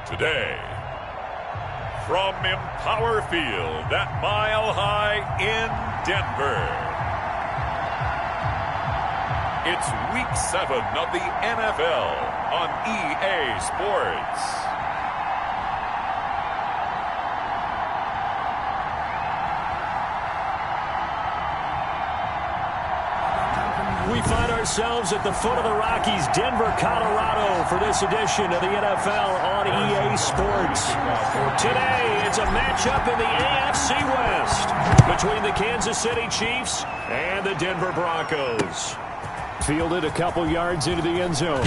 Today, from Empower Field at Mile High in Denver, it's Week 7 of the NFL on EA Sports. We find ourselves at the foot of the Rockies, Denver, Colorado, for this edition of the NFL on EA Sports. Today, it's a matchup in the AFC West between the Kansas City Chiefs and the Denver Broncos. Fielded a couple yards into the end zone.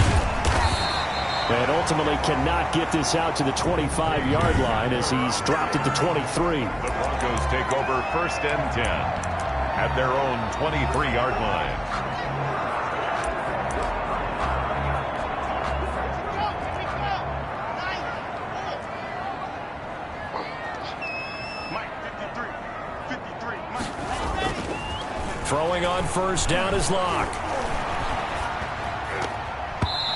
And ultimately cannot get this out to the 25-yard line as he's dropped it to 23. The Broncos take over 1st and 10 at their own 23-yard line. Throwing on 1st down is Locke.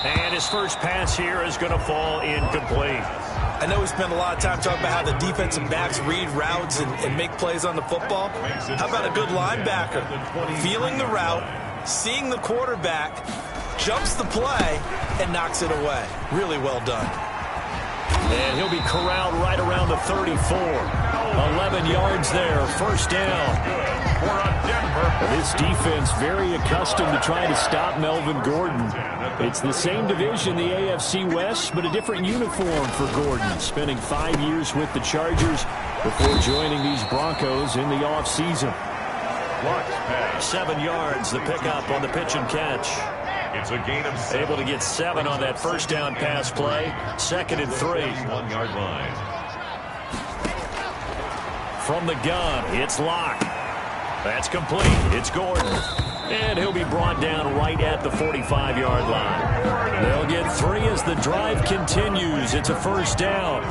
And his first pass here is going to fall incomplete. I know we spent a lot of time talking about how the defensive backs read routes and make plays on the football. How about a good linebacker? Feeling the route, seeing the quarterback, jumps the play, and knocks it away. Really well done. And he'll be corralled right around the 34. 11 yards there, 1st down. This defense very accustomed to trying to stop Melvin Gordon. It's the same division, the AFC West, but a different uniform for Gordon, spending 5 years with the Chargers before joining these Broncos in the offseason. 7 yards, the pickup on the pitch and catch. It's a gain of 7. Able to get 7 on that 1st down pass play. 2nd and 3. 1-yard line. From the gun, it's Locke. That's complete. It's Gordon. And he'll be brought down right at the 45-yard line. They'll get 3 as the drive continues. It's a 1st down.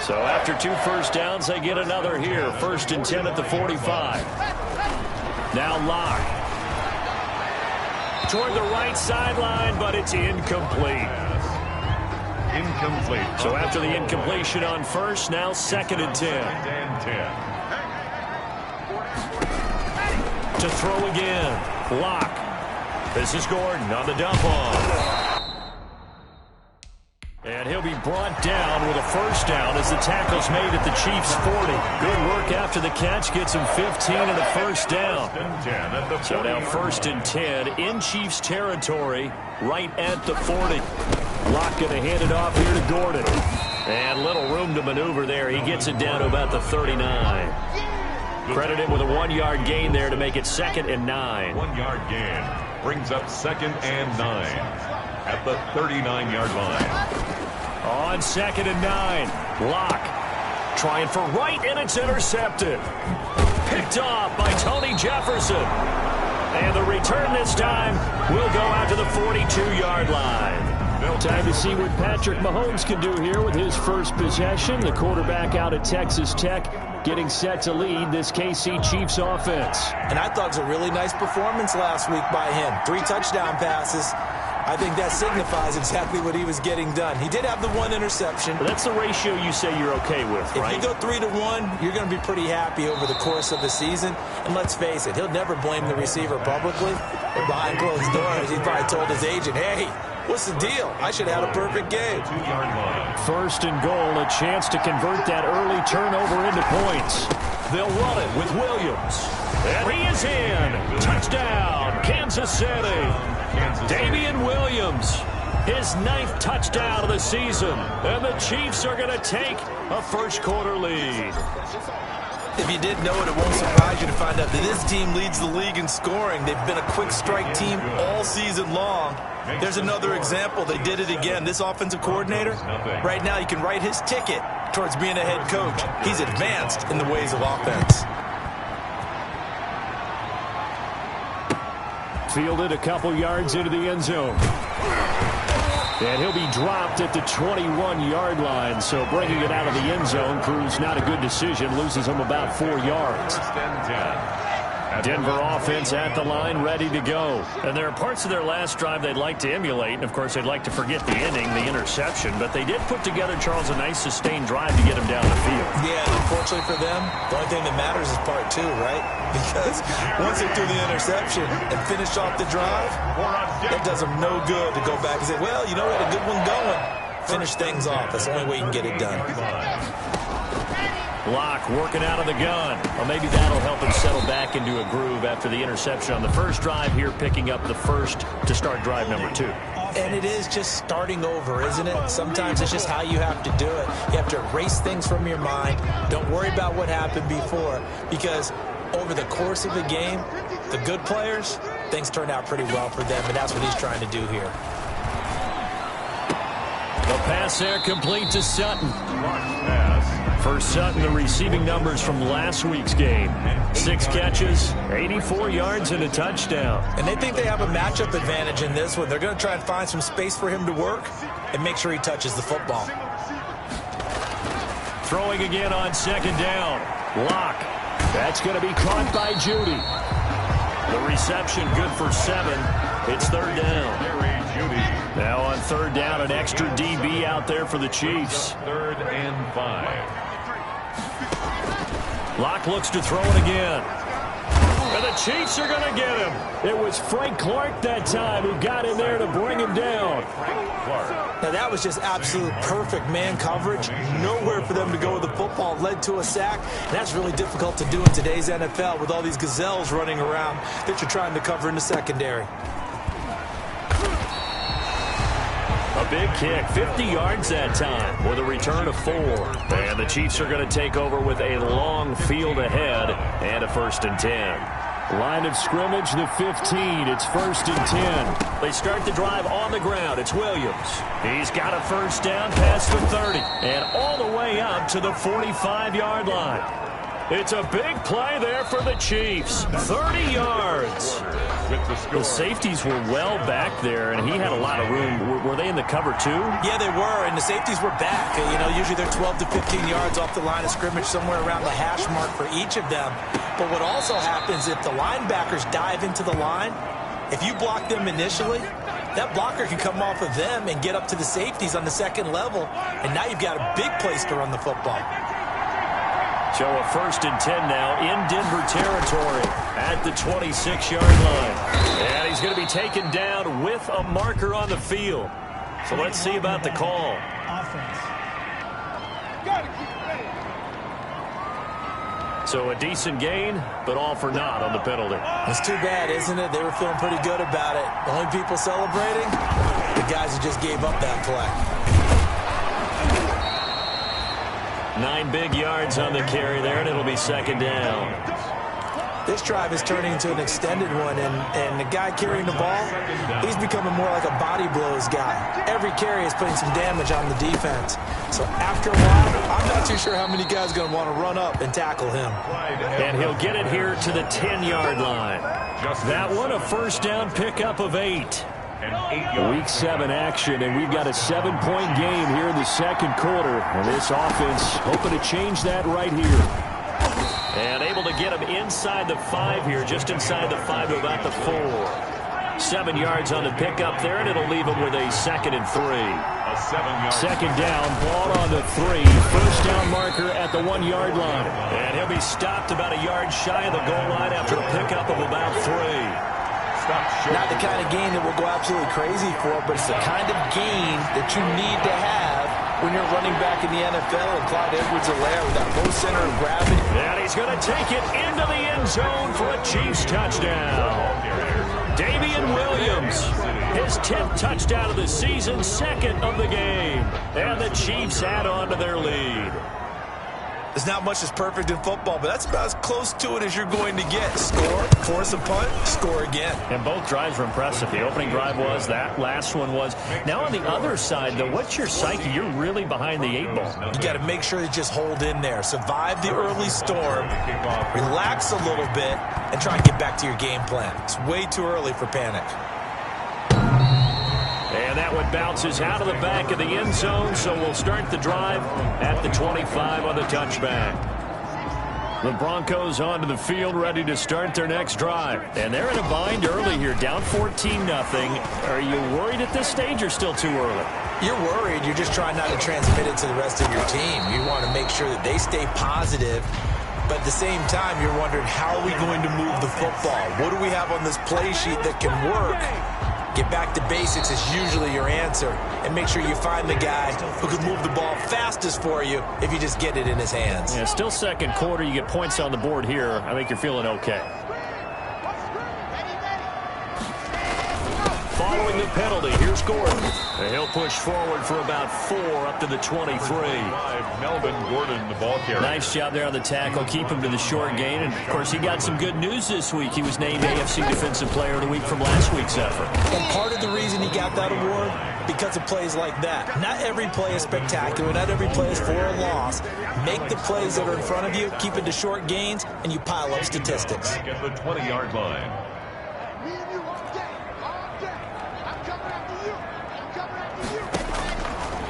So after 2 first downs, they get another here. 1st and 10 at the 45. Now Locke. Toward the right sideline, but it's incomplete. Incomplete. So after the incompletion on 1st, now 2nd and 10. 2nd and 10. To throw again. Locke. This is Gordon on the dump off. And he'll be brought down with a 1st down as the tackle's made at the Chiefs' 40. Good work after the catch. Gets him 15 and a 1st down. So now 1st and 10 in Chiefs territory right at the 40. Locke going to hand it off here to Gordon. And little room to maneuver there. He gets it down to about the 39. Credit him with a 1-yard gain there to make it 2nd and 9. 1-yard gain brings up 2nd and 9 at the 39-yard line. On 2nd and 9, Locke trying for right, and it's intercepted. Picked off by Tony Jefferson. And the return this time will go out to the 42-yard line. Time to see what Patrick Mahomes can do here with his first possession. The quarterback out at Texas Tech getting set to lead this KC Chiefs offense. And I thought it was a really nice performance last week by him. 3 touchdown passes. I think that signifies exactly what he was getting done. He did have the 1 interception. But that's the ratio you say you're okay with, right? If you go 3-1, you're going to be pretty happy over the course of the season. And let's face it, he'll never blame the receiver publicly. But behind closed doors, he probably told his agent, hey, what's the deal? I should have had a perfect game. 2-yard line. 1st and goal, a chance to convert that early turnover into points. They'll run it with Williams. And he is in. Touchdown, Kansas City. Damian Williams, his 9th touchdown of the season. And the Chiefs are going to take a 1st quarter lead. If you didn't know it, it won't surprise you to find out that this team leads the league in scoring. They've been a quick strike team all season long. There's another example. They did it again. This offensive coordinator, right now you can write his ticket towards being a head coach. He's advanced in the ways of offense. Fielded a couple yards into the end zone. And he'll be dropped at the 21-yard line. So bringing it out of the end zone proves not a good decision. Loses him about 4 yards. 1st and 10. Denver offense at the line, ready to go. And there are parts of their last drive they'd like to emulate, and of course they'd like to forget the inning, the interception, but they did put together, Charles, a nice sustained drive to get him down the field. Yeah, and unfortunately for them, the only thing that matters is part two, right? Because once they do the interception and finish off the drive, that does them no good to go back and say, well, you know what, a good one going. Finish things off. That's the only way you can get it done. Locke working out of the gun. Well, maybe that'll help him settle back into a groove after the interception on the first drive here, picking up the first to start drive number 2. And it is just starting over, isn't it? Sometimes it's just how you have to do it. You have to erase things from your mind. Don't worry about what happened before, because over the course of the game, the good players, things turn out pretty well for them, and that's what he's trying to do here. The pass there complete to Sutton. For Sutton, the receiving numbers from last week's game. 6 catches, 84 yards, and a touchdown. And they think they have a matchup advantage in this one. They're going to try and find some space for him to work and make sure he touches the football. Throwing again on second down. Locke. That's going to be caught by Judy. The reception good for 7. It's third down. Now on third down, an extra DB out there for the Chiefs. 3rd and 5. Locke looks to throw it again. And the Chiefs are going to get him. It was Frank Clark that time who got in there to bring him down. Now that was just absolute perfect man coverage. Nowhere for them to go with the football. Led to a sack. And that's really difficult to do in today's NFL with all these gazelles running around that you're trying to cover in the secondary. A big kick, 50 yards that time with a return of 4. And the Chiefs are going to take over with a long field ahead and a 1st and 10. Line of scrimmage, the 15. It's 1st and 10. They start the drive on the ground. It's Williams. He's got a first down past the 30 and all the way up to the 45-yard line. It's a big play there for the Chiefs. 30 yards. The safeties were well back there, and he had a lot of room. Were they in the cover too? Yeah, they were, and the safeties were back. You know, usually they're 12 to 15 yards off the line of scrimmage, somewhere around the hash mark for each of them. But what also happens if the linebackers dive into the line, if you block them initially, that blocker can come off of them and get up to the safeties on the second level, and now you've got a big place to run the football. So a 1st and 10 now in Denver territory at the 26-yard line. And he's going to be taken down with a marker on the field. So let's see about the call. So a decent gain, but all for naught on the penalty. It's too bad, isn't it? They were feeling pretty good about it. The only people celebrating, the guys who just gave up that play. 9 big yards on the carry there, and it'll be 2nd down. This drive is turning into an extended one, and the guy carrying the ball, he's becoming more like a body blows guy. Every carry is putting some damage on the defense. So after a while, I'm not too sure how many guys are going to want to run up and tackle him. And he'll get it here to the 10-yard line. That one, a first down pickup of 8. Week 7 action, and we've got a 7-point game here in the second quarter. And this offense hoping to change that right here. And able to get him inside the 5 here, just inside the 5 to about the 4. 7 yards on the pickup there, and it'll leave him with a 2nd and 3. Second down, ball on the 3. First down marker at the 1-yard line. And he'll be stopped about a yard shy of the goal line after a pickup of about 3. Not the kind of gain that we'll go absolutely crazy for, but it's the kind of gain that you need to have when you're running back in the NFL, and Clyde Edwards-Helaire with that low center of gravity. And he's going to take it into the end zone for a Chiefs touchdown. Damian Williams, his 10th touchdown of the season, 2nd of the game. And the Chiefs add on to their lead. There's not much that's perfect in football, but that's about as close to it as you're going to get. Score, force a punt, score again. And both drives were impressive. The opening drive was, that last one was. Now on the other side, though, what's your psyche? You're really behind the 8 ball. You got to make sure you just hold in there. Survive the early storm, relax a little bit, and try and get back to your game plan. It's way too early for panic. And that one bounces out of the back of the end zone, so we'll start the drive at the 25 on the touchback. The Broncos onto the field, ready to start their next drive. And they're in a bind early here, down 14-0. Are you worried at this stage or still too early? You're worried. You're just trying not to transmit it to the rest of your team. You want to make sure that they stay positive. But at the same time, you're wondering, how are we going to move the football? What do we have on this play sheet that can work? Get back to basics is usually your answer. And make sure you find the guy who can move the ball fastest for you if you just get it in his hands. Yeah, still second quarter. You get points on the board here. I think you're feeling okay. Following the penalty, here's Gordon. And he'll push forward for about 4 up to the 23. Melvin Gordon, the ball carrier. Nice job there on the tackle. Keep him to the short gain. And, of course, he got some good news this week. He was named AFC Defensive Player of the Week from last week's effort. And part of the reason he got that award, because of plays like that. Not every play is spectacular. Not every play is for a loss. Make the plays that are in front of you, keep it to short gains, and you pile up statistics. At the 20-yard line.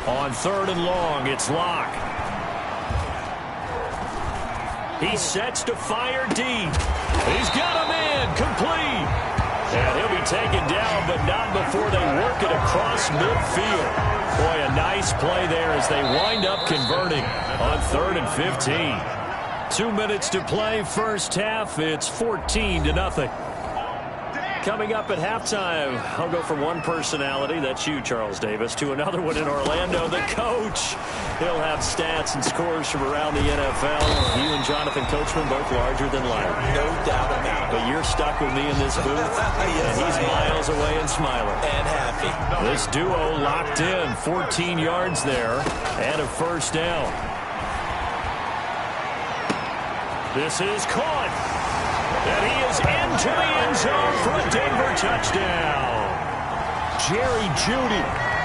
On 3rd and long, it's Locke. He sets to fire deep. He's got him in, complete. And he'll be taken down, but not before they work it across midfield. Boy, a nice play there as they wind up converting on 3rd and 15. 2 minutes to play, first half. It's 14-0. Coming up at halftime, I'll go from one personality, that's you, Charles Davis, to another one in Orlando, the coach. He'll have stats and scores from around the NFL. You and Jonathan Coachman both larger than life. No doubt about it. But you're stuck with me in this booth, Yes, and he's miles away and smiling. And happy. This duo locked in, 14 yards there, and a first down. This is caught. And he is into the end zone for a Denver touchdown. Jerry Jeudy,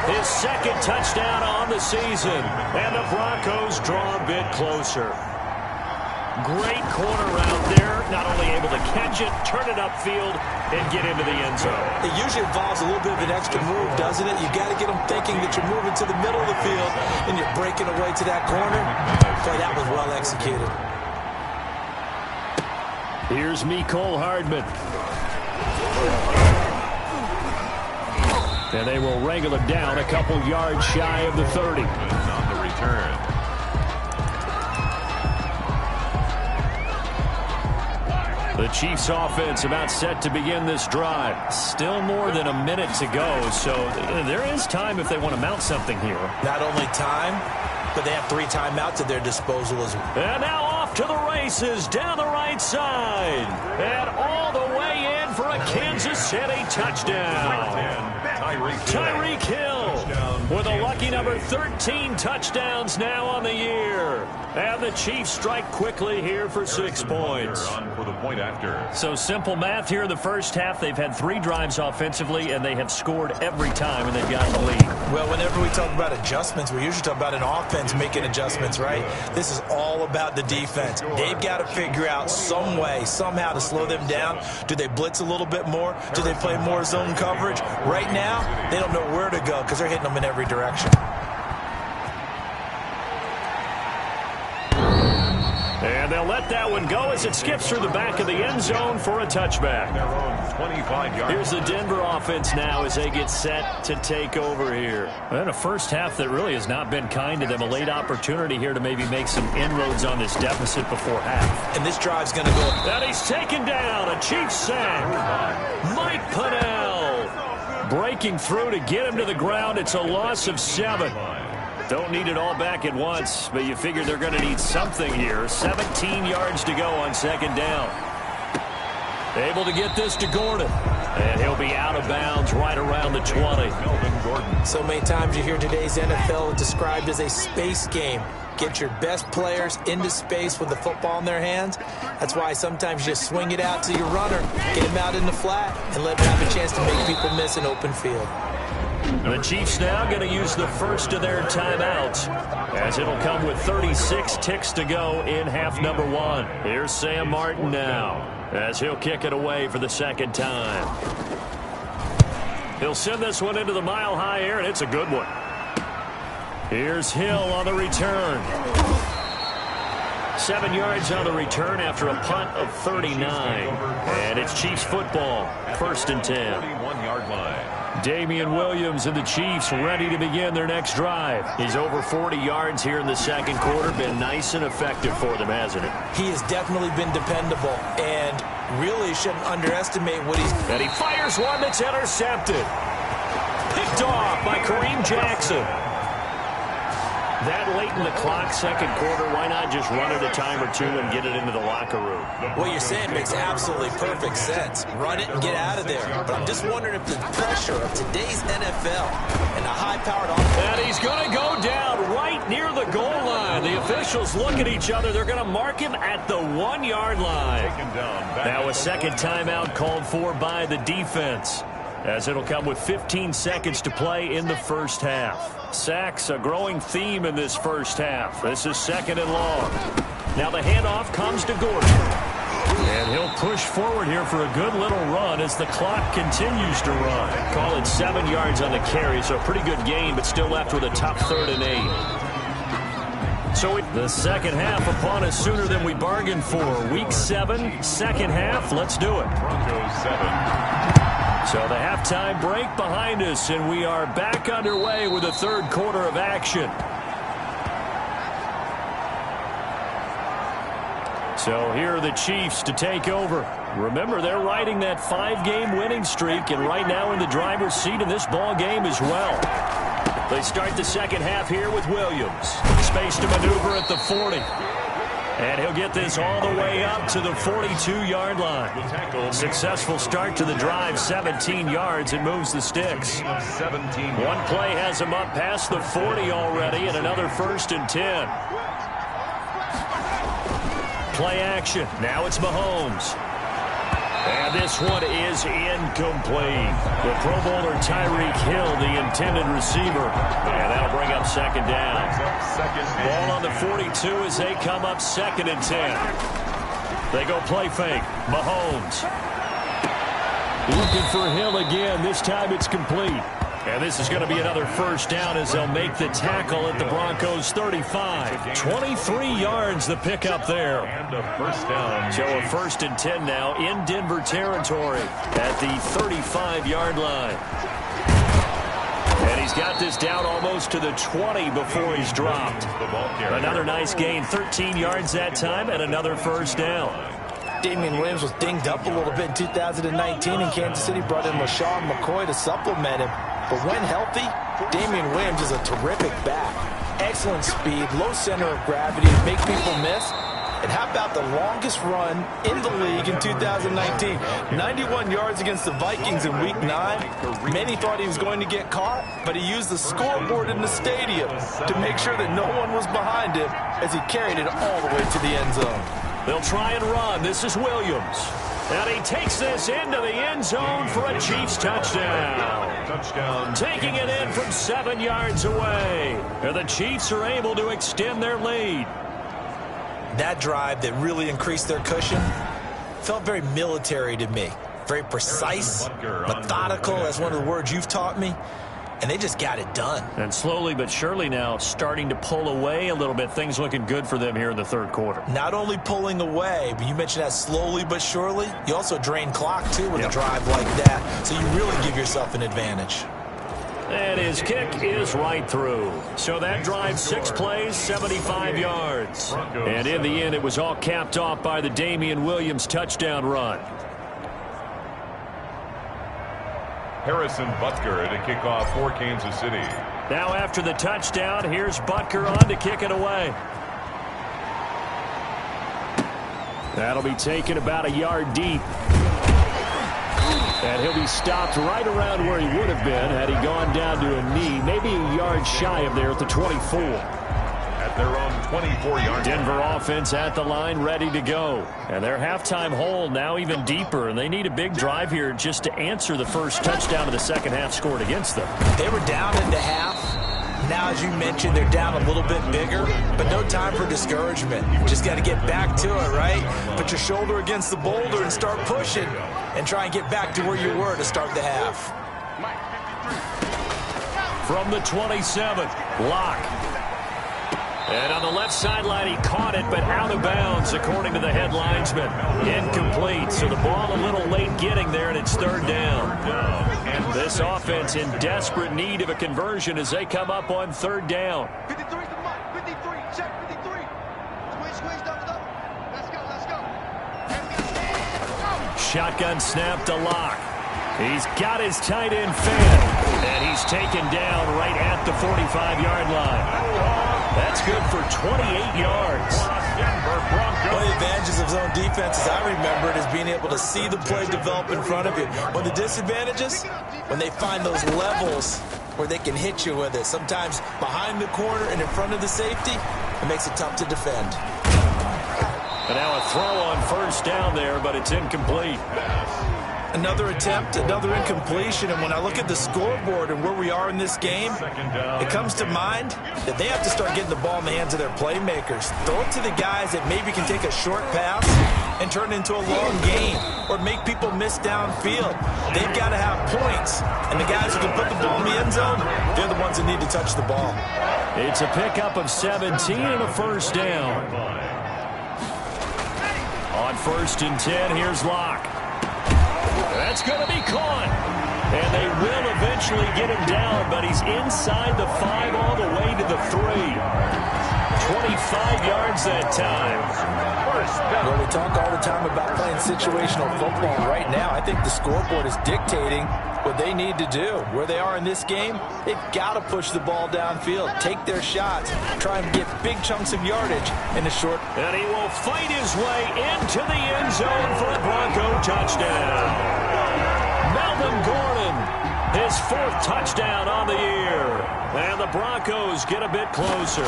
his second touchdown on the season. And the Broncos draw a bit closer. Great corner route there. Not only able to catch it, turn it upfield, and get into the end zone. It usually involves a little bit of an extra move, doesn't it? You got to get them thinking that you're moving to the middle of the field and you're breaking away to that corner. Boy, that was well executed. Here's Mecole Hardman. And they will wrangle him down a couple yards shy of the 30. On the return. The Chiefs offense about set to begin this drive. Still more than a minute to go, so there is time if they want to mount something here. Not only time, but they have 3 timeouts at their disposal as well. And now off to the races down the right side. And all the way in for a Kansas City touchdown. Tyreek Hill with a lucky number 13 touchdowns now on the year. And the Chiefs strike quickly here for 6 points. For the point after. So simple math here in the first half. They've had 3 drives offensively, and they have scored every time, and they've gotten the lead. Well, whenever we talk about adjustments, we usually talk about an offense making adjustments, right? This is all about the defense. They've got to figure out some way, somehow to slow them down. Do they blitz a little bit more? Do they play more zone coverage? Right now, they don't know where to go because they're hitting them in every direction. And they'll let that one go as it skips through the back of the end zone for a touchback. Their own 25-yard. Here's the Denver offense now as they get set to take over here. And a first half that really has not been kind to them. A late opportunity here to maybe make some inroads on this deficit before half. And this drive's going to go. And he's taken down. A Chiefs sack. Mike Pennell breaking through to get him to the ground. It's a loss of 7. Don't need it all back at once, but you figure they're going to need something here. 17 yards to go on second down. Able to get this to Gordon. And he'll be out of bounds right around the 20. Melvin Gordon. So many times you hear today's NFL described as a space game. Get your best players into space with the football in their hands. That's why sometimes you just swing it out to your runner, get him out in the flat, and let him have a chance to make people miss an open field. The Chiefs now going to use the first of their timeouts as it'll come with 36 ticks to go in half number 1. Here's Sam Martin now as he'll kick it away for the second time. He'll send this one into the mile-high air, and it's a good one. Here's Hill on the return. 7 yards on the return after a punt of 39. And it's Chiefs football, 1st and 10. 41-yard line. Damian Williams and the Chiefs ready to begin their next drive. He's over 40 yards here in the second quarter. Been nice and effective for them, hasn't it? He has definitely been dependable, and really shouldn't underestimate what he's... And he fires one that's intercepted. Picked off by Kareem Jackson. That late in the clock, second quarter, why not just run it a time or two and get it into the locker room? What you're saying makes absolutely perfect sense. Run it and get out of there. But I'm just wondering if the pressure of today's NFL and the high-powered offense... And he's going to go down right near the goal line. The officials look at each other. They're going to mark him at the 1-yard line. Now a second timeout called for by the defense, as it'll come with 15 seconds to play in the first half. Sacks, a growing theme in this first half. This is 2nd and long. Now the handoff comes to Gordon. And he'll push forward here for a good little run as the clock continues to run. Call it 7 yards on the carry, so a pretty good gain, but still left with a tough 3rd and 8. So the second half upon us sooner than we bargained for. Week 7, second half. Let's do it. Broncos 7. So the halftime break behind us, and we are back underway with the third quarter of action. So here are the Chiefs to take over. Remember, they're riding that 5-game winning streak, and right now in the driver's seat in this ball game as well. They start the second half here with Williams. Space to maneuver at the 40. And he'll get this all the way up to the 42-yard line. Successful start to the drive, 17 yards, and moves the sticks. 17. One play has him up past the 40 already, and another 1st and 10. Play action. Now it's Mahomes. And this one is incomplete. The Pro Bowler Tyreek Hill, the intended receiver. And that'll bring up second down. Ball on the 42 as they come up 2nd and 10. They go play fake. Mahomes. Looking for Hill again. This time it's complete. And this is going to be another first down as they'll make the tackle at the Broncos 35. 23 yards the pickup there. And a first down. So a 1st and 10 now in Denver territory at the 35-yard line. And he's got this down almost to the 20 before he's dropped. Another nice gain, 13 yards that time, and another first down. Damian Williams was dinged up a little bit in 2019, and Kansas City brought in LaShawn McCoy to supplement him. But when healthy, Damian Williams is a terrific back. Excellent speed, low center of gravity to make people miss. And how about the longest run in the league in 2019? 91 yards against the Vikings in Week 9. Many thought he was going to get caught, but he used the scoreboard in the stadium to make sure that no one was behind him as he carried it all the way to the end zone. They'll try and run. This is Williams. And he takes this into the end zone for a Chiefs touchdown. Taking it in from 7 yards away. And the Chiefs are able to extend their lead. That drive that really increased their cushion felt very military to me. Very precise, methodical, that's one of the words you've taught me. And they just got it done. And slowly but surely now starting to pull away a little bit. Things looking good for them here in the third quarter. Not only pulling away, but you mentioned that slowly but surely. You also drain clock, too, with a drive like that. So you really give yourself an advantage. And his kick is right through. So that drive, 6 plays, 75 yards. And in the end, it was all capped off by the Damian Williams touchdown run. Harrison Butker to kick off for Kansas City. Now after the touchdown, here's Butker on to kick it away. That'll be taken about a yard deep. And he'll be stopped right around where he would have been had he gone down to a knee, maybe a yard shy of there at the 24. At their own 24-yard. Denver offense at the line, ready to go. And their halftime hole now even deeper, and they need a big drive here just to answer the first touchdown of the second half scored against them. They were down in the half. Now, as you mentioned, they're down a little bit bigger, but no time for discouragement. Just got to get back to it, right? Put your shoulder against the boulder and start pushing and try and get back to where you were to start the half. From the 27, Locke. And on the left sideline, he caught it, but out of bounds, according to the head linesman. Incomplete, so the ball a little late getting there, and it's third down. And this offense in desperate need of a conversion as they come up on third down. 53 to Mike. 53. Check 53. Squeeze, double. Let's go. Shotgun snap to Lock. He's got his tight end fed, and he's taken down right at the 45-yard line. That's good for 28 yards. One of the advantages of zone defense, as I remember it, is being able to see the play develop in front of you. One of the disadvantages, when they find those levels where they can hit you with it, sometimes behind the corner and in front of the safety, it makes it tough to defend. And now a throw on first down there, but it's incomplete. Another attempt, another incompletion, and when I look at the scoreboard and where we are in this game, it comes to mind that they have to start getting the ball in the hands of their playmakers. Throw it to the guys that maybe can take a short pass and turn it into a long gain or make people miss downfield. They've got to have points, and the guys who can put the ball in the end zone, they're the ones that need to touch the ball. It's a pickup of 17 and a first down. On first and 10, here's Locke. That's going to be caught. And they will eventually get him down, but he's inside the 5 all the way to the 3. 25 yards that time. Well, we talk all the time about playing situational football. Right now, I think the scoreboard is dictating what they need to do. Where they are in this game, they've got to push the ball downfield, take their shots, try and get big chunks of yardage in a short. And he will fight his way into the end zone for a Bronco touchdown. Melvin Gordon, his 4th touchdown on the year. And the Broncos get a bit closer.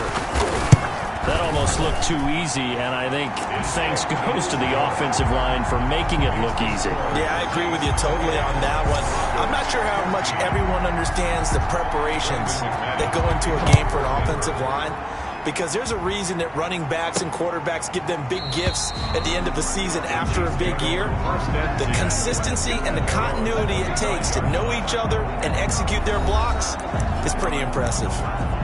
That almost looked too easy, and I think thanks goes to the offensive line for making it look easy. Yeah, I agree with you totally on that one. I'm not sure how much everyone understands the preparations that go into a game for an offensive line, because there's a reason that running backs and quarterbacks give them big gifts at the end of the season after a big year. The consistency and the continuity it takes to know each other and execute their blocks is pretty impressive.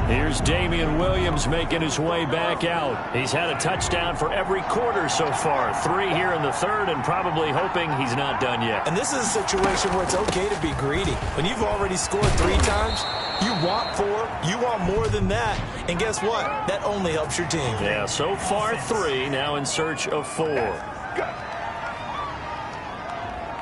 Here's Damian Williams making his way back out. He's had a touchdown for every quarter so far. 3 here in the 3rd, and probably hoping he's not done yet. And this is a situation where it's okay to be greedy. When you've already scored 3 times, you want 4, you want more than that. And guess what? That only helps your team. Yeah, so far 3, now in search of 4.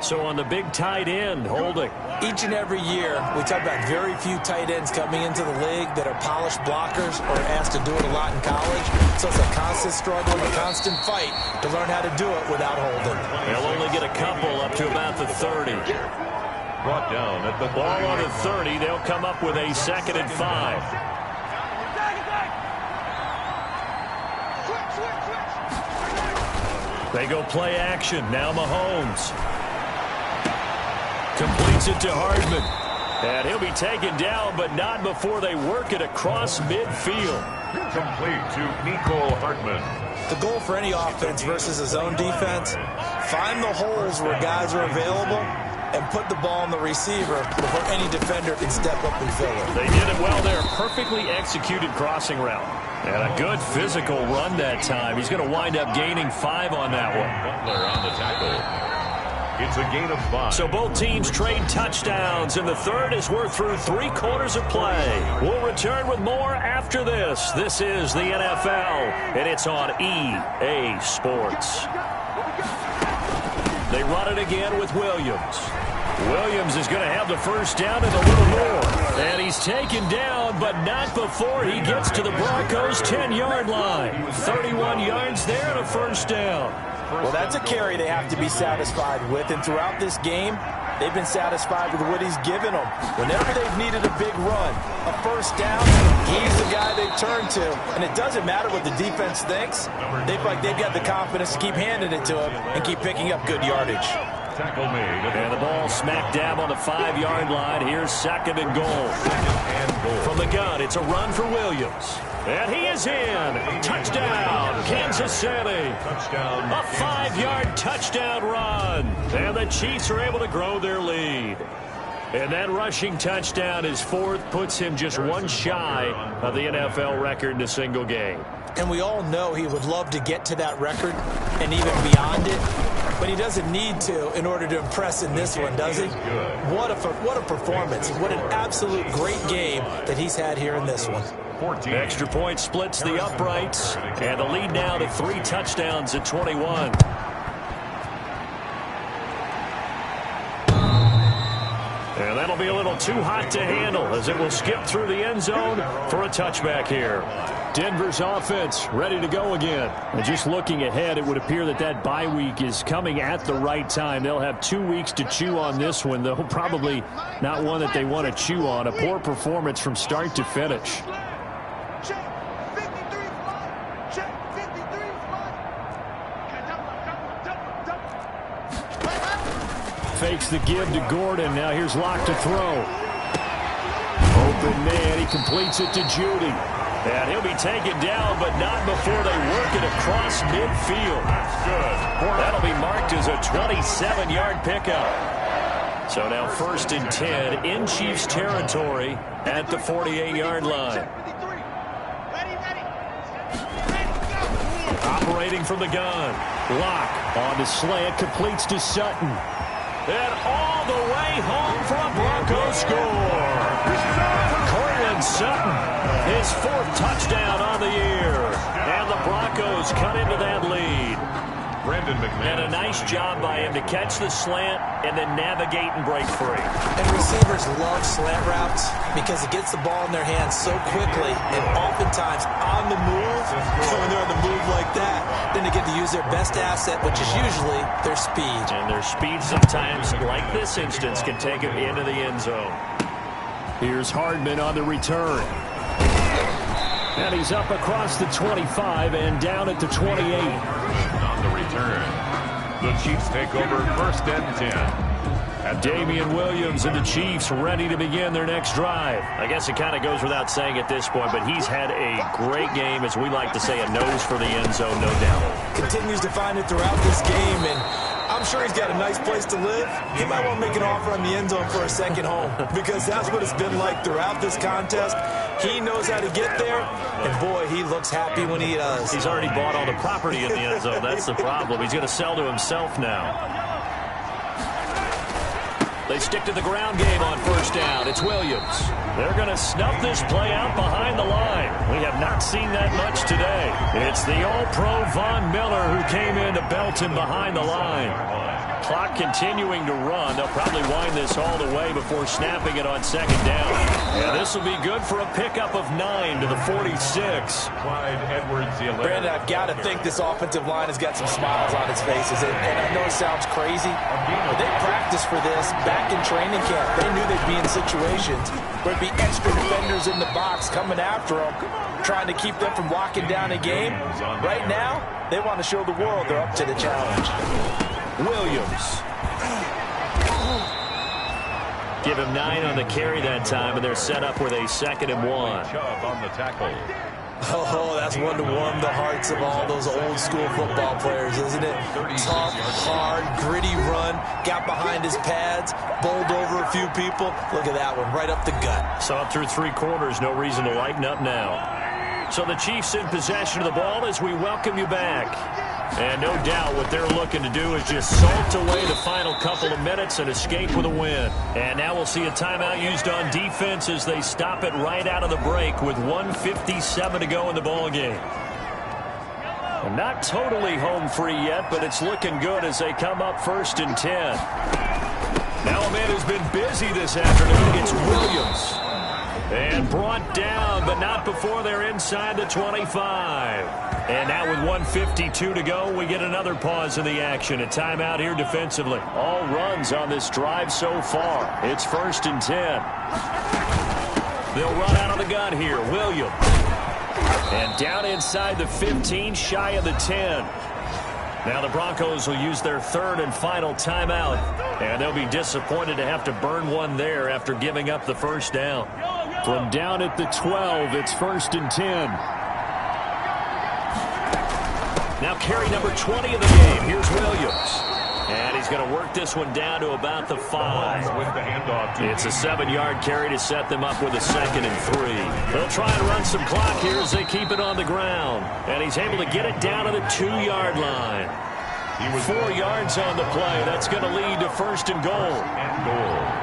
So on the big tight end, Holding. Each and every year, we talk about very few tight ends coming into the league that are polished blockers or asked to do it a lot in college. So it's a constant struggle, a constant fight to learn how to do it without Holding. They'll only get a couple up to about the 30. Brought down at the ball on the 30. They'll come up with a 2nd and 5. They go play action. Now Mahomes completes it to Hardman. And he'll be taken down, but not before they work it across midfield. Complete to Nico Hartman. The goal for any offense versus a zone defense, find the holes where guys are available and put the ball on the receiver before any defender can step up and fill it. They did it well there. Perfectly executed crossing route. And a good physical run that time. He's going to wind up gaining 5 on that one. Butler on the tackle. It's a gain of 5. So both teams trade touchdowns in the 3rd as we're through 3 quarters of play. We'll return with more after this. This is the NFL, and it's on EA Sports. They run it again with Williams. Williams is going to have the first down and a little more. And he's taken down, but not before he gets to the Broncos' 10-yard line. 31 yards there and a first down. Well, that's a carry they have to be satisfied with. And throughout this game, they've been satisfied with what he's given them. Whenever they've needed a big run, a first down, he's the guy they turn to. And it doesn't matter what the defense thinks. They've got the confidence to keep handing it to him and keep picking up good yardage. Tackle made. And the ball smack dab on the 5-yard line. Here's 2nd and goal. From the gun, it's a run for Williams. And he is in. Touchdown, Kansas City. Touchdown. A 5-yard touchdown run. And the Chiefs are able to grow their lead. And that rushing touchdown, his fourth, puts him just one shy of the NFL record in a single game. And we all know he would love to get to that record and even beyond it, but he doesn't need to in order to impress in this one, does he? What a performance. What an absolute great game that he's had here in this one. Extra point splits the uprights, and the lead now to 3 touchdowns at 21. And that'll be a little too hot to handle as it will skip through the end zone for a touchback here. Denver's offense ready to go again. And just looking ahead, it would appear that bye week is coming at the right time. They'll have 2 weeks to chew on this one, though probably not one that they want to chew on. A poor performance from start to finish. Fakes the give to Gordon. Now here's Locke to throw. Open man. He completes it to Judy. And he'll be taken down, but not before they work it across midfield. That's good. That'll be marked as a 27-yard pickup. So now 1st and 10 in Chiefs territory at the 48-yard line. Operating from the gun. Locke on the slant, completes to Sutton. And all the way home for a Broncos score. Cortland Sutton, his 4th touchdown on the year. And the Broncos cut into that lead. And a nice job by him to catch the slant and then navigate and break free. And receivers love slant routes because it gets the ball in their hands so quickly and oftentimes on the move. So when they're on the move like that, then they get to use their best asset, which is usually their speed. And their speed sometimes, like this instance, can take them into the end zone. Here's Hardman on the return. And he's up across the 25 and down at the 28. On the return, the Chiefs take over 1st and 10. And Damian Williams and the Chiefs ready to begin their next drive. I guess it kind of goes without saying at this point, but he's had a great game, as we like to say, a nose for the end zone, no doubt. Continues to find it throughout this game, and I'm sure he's got a nice place to live. He might want to make an offer on the end zone for a second home because that's what it's been like throughout this contest. He knows how to get there, and boy, he looks happy when he does. He's already bought all the property in the end zone. That's the problem. He's going to sell to himself now. They stick to the ground game on 1st down. It's Williams. They're going to snuff this play out behind the line. We have not seen that much today. It's the All-Pro Von Miller who came in to belt him behind the line. Clock continuing to run. They'll probably wind this all the way before snapping it on 2nd down. And this will be good for a pickup of 9 to the 46. Clyde Edwards, the 11. Brandon, I've got to think this offensive line has got some smiles on its faces. And I know it sounds crazy, but they practiced for this back in training camp. They knew they'd be in situations where it'd be extra defenders in the box coming after them, trying to keep them from locking down a game. Right now, they want to show the world they're up to the challenge. Williams. Give him 9 on the carry that time, and they're set up with a 2nd and 1. Chubb on the tackle. Oh, that's one to warm the hearts of all those old school football players, isn't it? Tough, hard, gritty run, got behind his pads, bowled over a few people. Look at that one, right up the gut. Saw it through 3 quarters, no reason to lighten up now. So the Chiefs in possession of the ball as we welcome you back. And no doubt what they're looking to do is just salt away the final couple of minutes and escape with a win. And now we'll see a timeout used on defense as they stop it right out of the break with 1:57 to go in the ballgame. And not totally home free yet, but it's looking good as they come up 1st and 10. Now a man who's been busy this afternoon, it's Williams. And brought down, but not before they're inside the 25. And now with 1:52 to go, we get another pause in the action. A timeout here defensively. All runs on this drive so far. It's 1st and 10. They'll run out of the gun here. Williams. And down inside the 15, shy of the 10. Now the Broncos will use their 3rd and final timeout. And they'll be disappointed to have to burn one there after giving up the 1st down. From down at the 12, it's 1st and 10. Now carry number 20 of the game. Here's Williams. And he's going to work this one down to about the 5. It's a 7-yard carry to set them up with a 2nd and 3. They'll try and run some clock here as they keep it on the ground. And he's able to get it down to the 2-yard line. 4 yards on the play. That's going to lead to 1st and goal.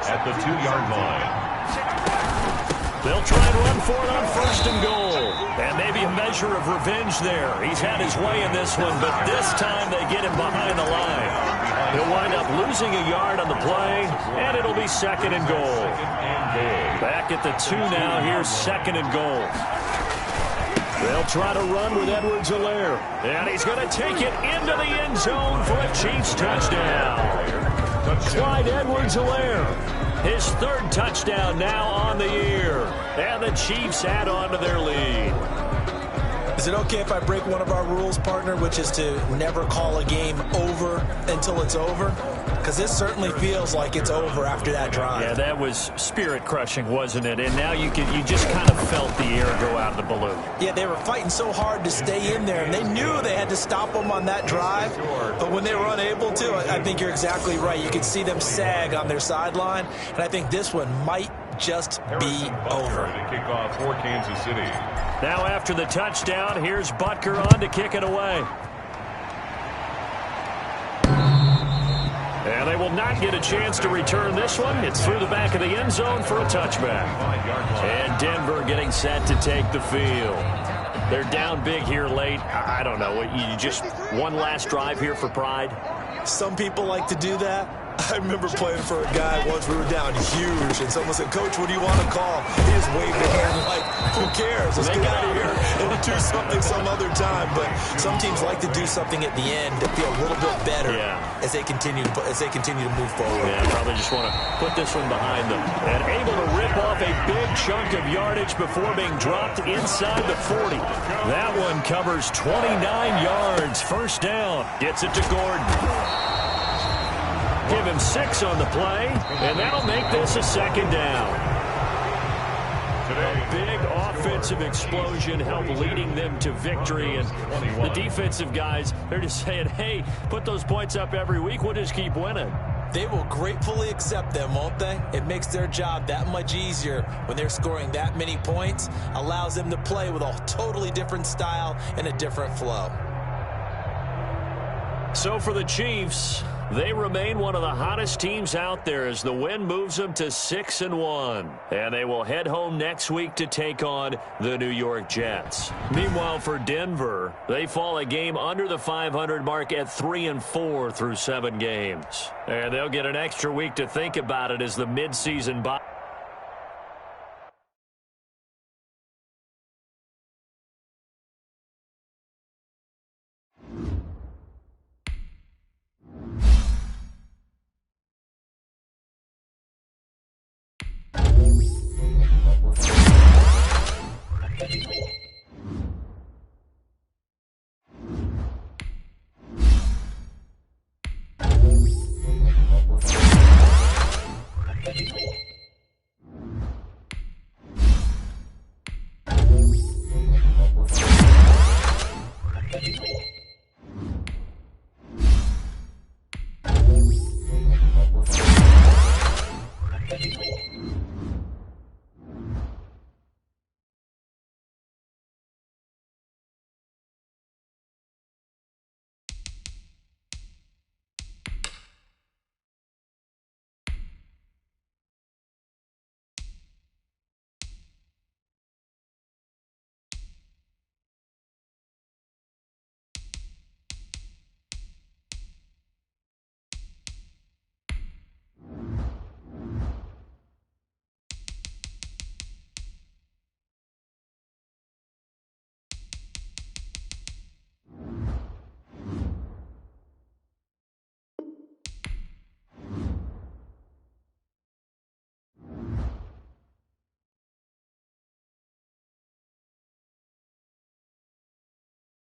At the 2-yard line. They'll try and run for it on 1st and goal. And maybe a measure of revenge there. He's had his way in this one, but this time they get him behind the line. He'll wind up losing a yard on the play, and it'll be 2nd and goal. Back at the 2 now. Here's 2nd and goal. They'll try to run with Edwards-Helaire. And he's going to take it into the end zone for a Chiefs touchdown. Clyde Edwards-Helaire. His 3rd touchdown now on the year. And the Chiefs add on to their lead. Is it okay if I break one of our rules, partner, which is to never call a game over until it's over? Because this certainly feels like it's over after that drive. Yeah, that was spirit-crushing, wasn't it? And now you just kind of felt the air go out of the balloon. Yeah, they were fighting so hard to stay in there, and they knew they had to stop them on that drive. But when they were unable to, I think you're exactly right. You could see them sag on their sideline, and I think this one might just be over. Kickoff for Kansas City. Now after the touchdown, here's Butker on to kick it away. And they will not get a chance to return this one. It's through the back of the end zone for a touchback. And Denver getting set to take the field. They're down big here late. I don't know. You just one last drive here for pride? Some people like to do that. I remember playing for a guy once. We were down huge, and someone said, "Coach, what do you want to call?" He just waved a hand like, who cares? Let's get out of here and do something some other time. But some teams like to do something at the end to feel a little bit better as they continue to move forward. Yeah, probably just want to put this one behind them. And able to rip off a big chunk of yardage before being dropped inside the 40. That one covers 29 yards. 1st down. Gets it to Gordon. Give him 6 on the play, and that'll make this a 2nd down. A big offensive explosion helped leading them to victory, and the defensive guys, they're just saying, hey, put those points up every week, we'll just keep winning. They will gratefully accept them, won't they? It makes their job that much easier when they're scoring that many points, allows them to play with a totally different style and a different flow. So for the Chiefs, they remain one of the hottest teams out there as the win moves them to 6-1. And they will head home next week to take on the New York Jets. Meanwhile, for Denver, they fall a game under the 500 mark at 3-4 through 7 games. And they'll get an extra week to think about it as the midseason bye.